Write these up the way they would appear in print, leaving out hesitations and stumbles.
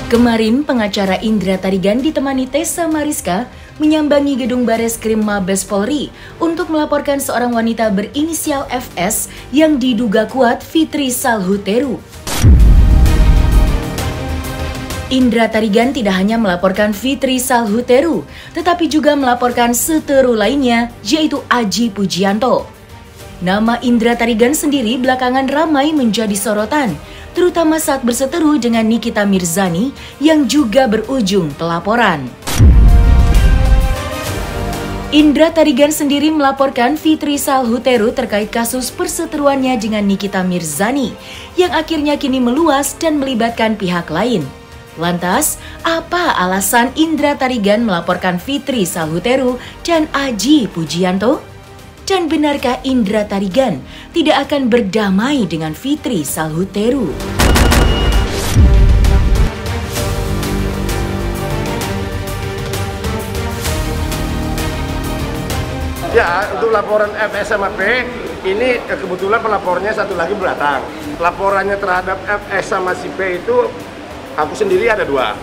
Kemarin, pengacara Indra Tarigan ditemani Tessa Mariska menyambangi gedung Bareskrim Mabes Polri untuk melaporkan seorang wanita berinisial FS yang diduga kuat Fitri Salhuteru. Indra Tarigan tidak hanya melaporkan Fitri Salhuteru, tetapi juga melaporkan seteru lainnya, yaitu Aji Pujianto. Nama Indra Tarigan sendiri belakangan ramai menjadi sorotan, terutama saat berseteru dengan Nikita Mirzani yang juga berujung pelaporan. Indra Tarigan sendiri melaporkan Fitri Salhuteru terkait kasus perseteruannya dengan Nikita Mirzani yang akhirnya kini meluas dan melibatkan pihak lain. Lantas, apa alasan Indra Tarigan melaporkan Fitri Salhuteru dan Aji Pujianto? Dan benarkah Indra Tarigan tidak akan berdamai dengan Fitri Salhuteru? Ya, untuk laporan FS sama P, ini kebetulan pelapornya satu lagi berdatang. Laporannya terhadap FS sama si P itu, aku sendiri ada dua.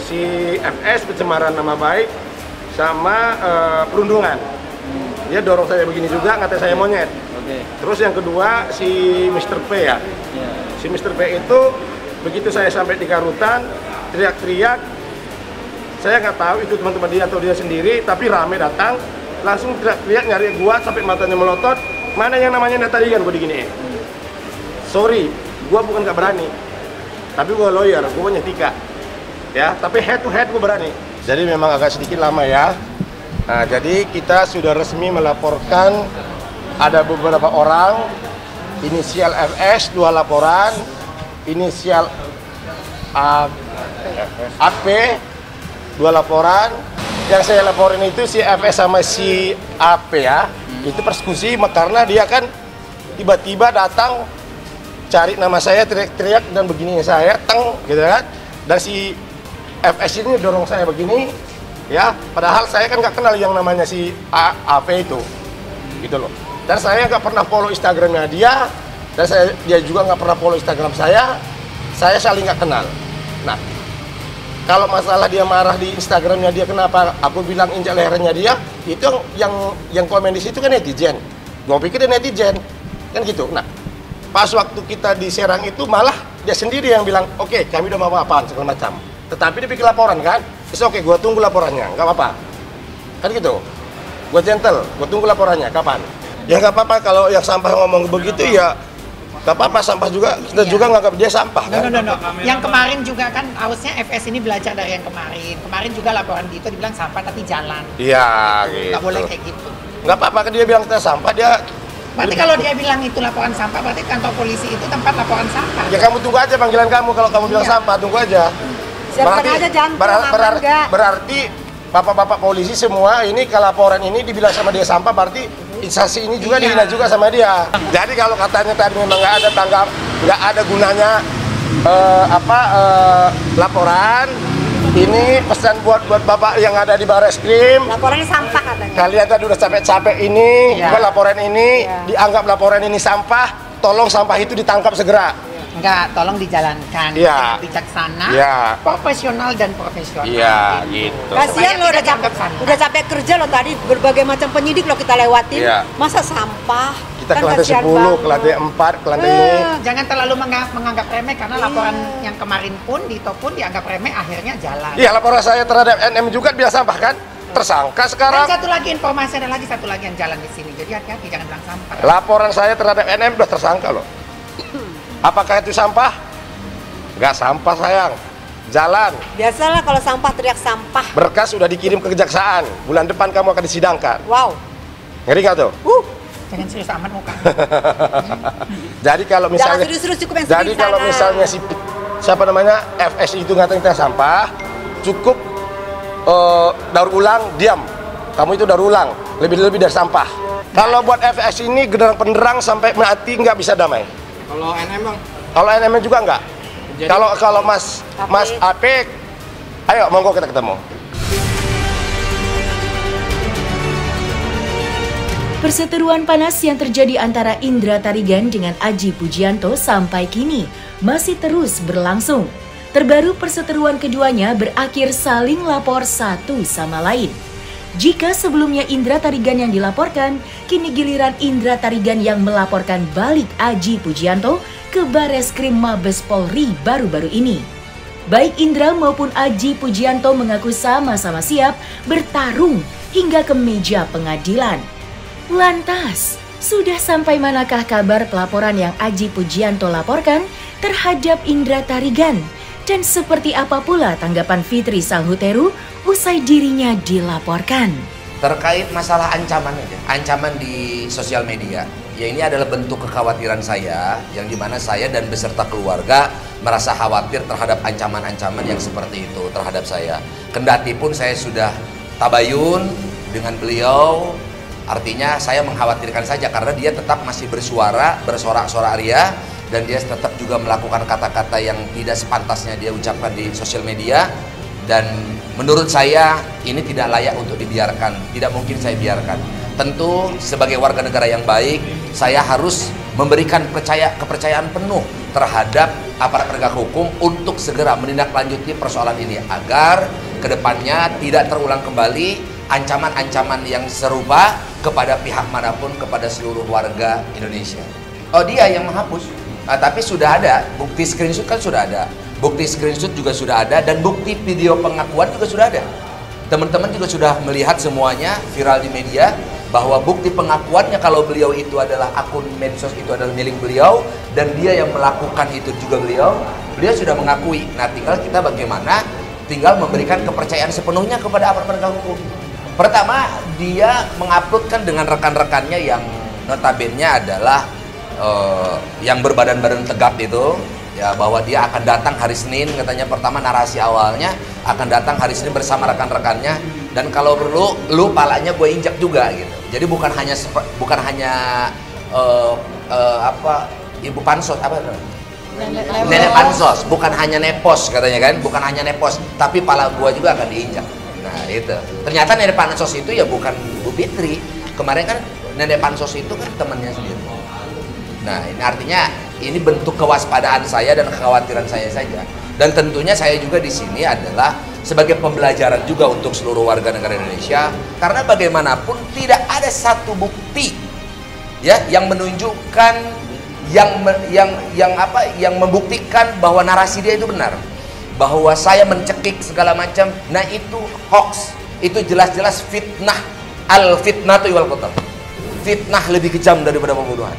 Si FS pencemaran nama baik sama perundungan. Dia dorong saya begini juga, ngatain saya monyet. Terus yang kedua si Mr. P ya. Si Mr. P itu begitu saya sampai di Karutan, teriak-teriak. Saya nggak tahu itu teman-teman dia atau dia sendiri, tapi rame datang. Langsung teriak-teriak nyari gua sampai matanya melotot. Mana yang namanya Tarigan, gua diginiin. Sorry, gua bukan nggak berani. Tapi gua lawyer, gua punya etika. Ya, tapi head to head gua berani. Jadi memang agak sedikit lama ya. Nah, jadi kita sudah resmi melaporkan ada beberapa orang, inisial FS 2 laporan, inisial AP 2 laporan. Yang saya laporin itu si FS sama si AP ya, itu persekusi karena dia kan tiba-tiba datang cari nama saya, teriak-teriak dan begini saya, teng gitu kan. Dan si FS ini dorong saya begini, ya, padahal saya kan nggak kenal yang namanya si AP itu, gitu loh. Dan saya nggak pernah follow Instagramnya dia, dan dia juga nggak pernah follow Instagram saya saling nggak kenal. Nah, kalau masalah dia marah di Instagramnya dia, kenapa aku bilang injak lehernya dia, itu yang komen di situ kan netizen. Gua pikir dia netizen, kan gitu. Nah, pas waktu kita diserang itu malah dia sendiri yang bilang, oke, kami udah mau apaan segala macam. Tetapi dia bikin laporan kan, oke, gua tunggu laporannya, nggak apa-apa. Kan gitu. Gua gentle, gua tunggu laporannya, kapan? Ya nggak apa-apa kalau yang sampah ngomong begitu ya. Gak apa-apa, sampah juga, kita juga nganggap dia sampah kan? No. Yang kemarin juga kan harusnya FS ini belajar dari yang kemarin. Kemarin juga laporan gitu dibilang sampah tapi jalan. Iya gitu. Gak boleh kayak gitu. Gak apa-apa kan dia bilang kita sampah, dia... Berarti kalau dia bilang itu laporan sampah, berarti kantor polisi itu tempat laporan sampah. Ya kamu tunggu aja panggilan kamu, kalau kamu bilang sampah, tunggu aja. Siapkan aja jantung, berarti bapak-bapak polisi semua ini kalau laporan ini dibilang sama dia sampah, berarti instansi ini juga dihina juga sama dia. Jadi kalau katanya tadi memang nggak ada tanggap, nggak ada gunanya laporan, ini pesan buat bapak yang ada di Bareskrim. Laporannya sampah katanya. Kalian tadi udah capek-capek ini, laporan ini dianggap laporan ini sampah, tolong sampah itu ditangkap segera. Enggak, tolong dijalankan dengan bijaksana, profesional dan profesional. Iya, gitu. Kasihan lo udah capek kerja lo tadi, berbagai macam penyidik lo kita lewatin. Masa sampah? Kita ke lantai 10, ke lantai 4, ke lantai ini. Jangan terlalu menganggap remeh karena laporan yang kemarin pun Dito pun dianggap remeh, akhirnya jalan. Iya, laporan saya terhadap NM juga bilang sampah kan? Tersangka sekarang. Dan satu lagi informasi, ada lagi satu lagi yang jalan di sini. Jadi hati-hati jangan bilang sampah. Laporan saya terhadap NM udah tersangka loh. Apakah itu sampah? Nggak sampah sayang, jalan. Biasalah kalau sampah teriak sampah. Berkas sudah dikirim ke kejaksaan, bulan depan kamu akan disidangkan. Wow. Ngeri nggak tuh? Jangan serius amat muka. Jadi kalau misalnya, misalnya siapa namanya FS itu ngatain kita sampah, cukup daur ulang, diam. Kamu itu daur ulang, lebih dari sampah. Kalau buat FS ini genderang penderang sampai mati nggak bisa damai. Kalau NM bang? Kalau NM juga enggak. Kalau Mas Apik, ayo monggo kita ketemu. Perseteruan panas yang terjadi antara Indra Tarigan dengan Aji Pujianto sampai kini masih terus berlangsung. Terbaru perseteruan keduanya berakhir saling lapor satu sama lain. Jika sebelumnya Indra Tarigan yang dilaporkan, kini giliran Indra Tarigan yang melaporkan balik Aji Pujianto ke Bareskrim Mabes Polri baru-baru ini. Baik Indra maupun Aji Pujianto mengaku sama-sama siap bertarung hingga ke meja pengadilan. Lantas, sudah sampai manakah kabar pelaporan yang Aji Pujianto laporkan terhadap Indra Tarigan? Dan seperti apa pula tanggapan Fitri Salhuteru usai dirinya dilaporkan? Terkait masalah ancaman aja, ancaman di sosial media, ya ini adalah bentuk kekhawatiran saya, yang dimana saya dan beserta keluarga merasa khawatir terhadap ancaman-ancaman yang seperti itu terhadap saya. Kendati pun saya sudah tabayun dengan beliau, artinya saya mengkhawatirkan saja karena dia tetap masih bersorak-sorak ria, dan dia tetap juga melakukan kata-kata yang tidak sepantasnya dia ucapkan di sosial media. Dan menurut saya ini tidak layak untuk dibiarkan, tidak mungkin saya biarkan. Tentu sebagai warga negara yang baik, saya harus memberikan kepercayaan penuh terhadap aparat penegak hukum untuk segera menindaklanjuti persoalan ini agar kedepannya tidak terulang kembali ancaman-ancaman yang serupa kepada pihak manapun, kepada seluruh warga Indonesia. Oh, dia yang menghapus. Nah, tapi sudah ada bukti screenshot, kan sudah ada. Bukti screenshot juga sudah ada, dan bukti video pengakuan juga sudah ada. Teman-teman juga sudah melihat semuanya viral di media bahwa bukti pengakuannya kalau beliau itu adalah akun medsos itu adalah milik beliau, dan dia yang melakukan itu juga beliau sudah mengakui. Nah, tinggal kita bagaimana, tinggal memberikan kepercayaan sepenuhnya kepada aparat penegak hukum. Pertama, dia menguploadkan dengan rekan-rekannya yang notabene adalah yang berbadan-badan tegap itu, ya, bahwa dia akan datang hari Senin, katanya pertama narasi awalnya akan datang hari Senin bersama rekan-rekannya, dan kalau perlu lu palanya gue injak juga gitu. Jadi bukan hanya ibu pansos apa nenek pansos, bukan hanya nepos katanya kan, bukan hanya nepos, tapi pala gue juga akan diinjak. Nah itu ternyata nenek pansos itu ya bukan Bu Fitri. Kemarin kan nenek pansos itu kan temannya sendiri. Nah, ini artinya ini bentuk kewaspadaan saya dan kekhawatiran saya saja. Dan tentunya saya juga di sini adalah sebagai pembelajaran juga untuk seluruh warga negara Indonesia, karena bagaimanapun tidak ada satu bukti ya yang menunjukkan yang membuktikan bahwa narasi dia itu benar. Bahwa saya mencekik segala macam, nah itu hoax. Itu jelas-jelas fitnah. Al-fitnatu wal qatl. Fitnah lebih kejam daripada pembunuhan.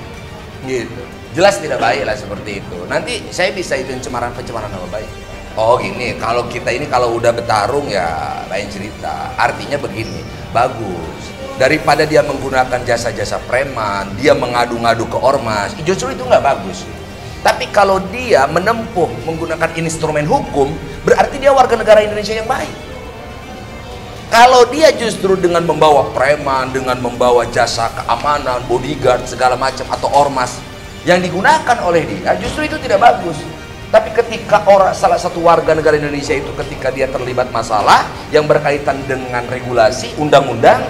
Gitu. Jelas tidak baik lah seperti itu. Nanti saya bisa itu pencemaran nama baik. Oh gini, kalau kita ini kalau udah bertarung ya lain cerita. Artinya begini, bagus. Daripada dia menggunakan jasa-jasa preman, dia mengadu-ngadu ke ormas, justru itu nggak bagus. Tapi kalau dia menempuh menggunakan instrumen hukum, berarti dia warga negara Indonesia yang baik. Kalau dia justru dengan membawa preman, dengan membawa jasa keamanan, bodyguard, segala macam, atau ormas yang digunakan oleh dia, justru itu tidak bagus. Tapi ketika salah satu warga negara Indonesia itu ketika dia terlibat masalah yang berkaitan dengan regulasi, undang-undang,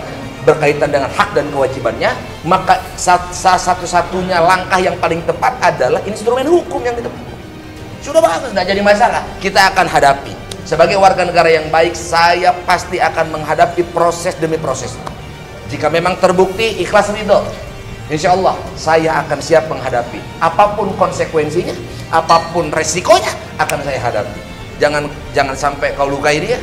berkaitan dengan hak dan kewajibannya, maka satu-satunya langkah yang paling tepat adalah instrumen hukum yang ditempuh. Sudah bagus, nggak jadi masalah. Kita akan hadapi. Sebagai warga negara yang baik, saya pasti akan menghadapi proses demi proses. Jika memang terbukti ikhlas ridho, insya Allah saya akan siap menghadapi. Apapun konsekuensinya, apapun resikonya akan saya hadapi. Jangan sampai kau lukai dia,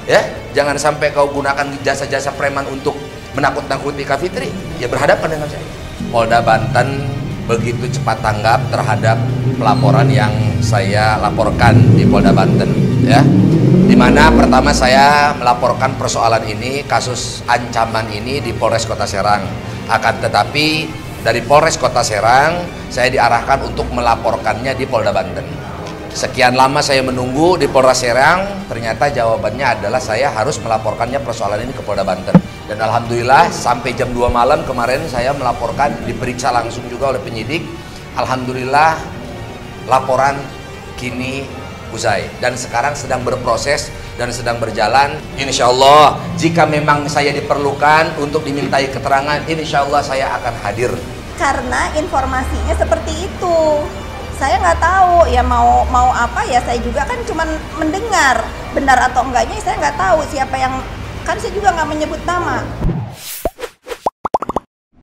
ya. Jangan sampai kau gunakan jasa-jasa preman untuk menakut-nakuti Kak Fitri. Ya berhadapan dengan saya. Polda Banten begitu cepat tanggap terhadap pelaporan yang saya laporkan di Polda Banten, ya. Dimana pertama saya melaporkan persoalan ini, kasus ancaman ini di Polres Kota Serang. Akan tetapi dari Polres Kota Serang saya diarahkan untuk melaporkannya di Polda Banten. Sekian lama saya menunggu di Polres Serang, ternyata jawabannya adalah saya harus melaporkannya persoalan ini ke Polda Banten. Dan alhamdulillah sampai jam 2 malam kemarin saya melaporkan, diperiksa langsung juga oleh penyidik. Alhamdulillah laporan kini usai dan sekarang sedang berproses dan sedang berjalan. Insya Allah jika memang saya diperlukan untuk dimintai keterangan, insya Allah saya akan hadir. Karena informasinya seperti itu. saya nggak tahu ya mau apa ya, saya juga kan cuman mendengar benar atau enggaknya saya nggak tahu siapa yang, kan saya juga nggak menyebut nama.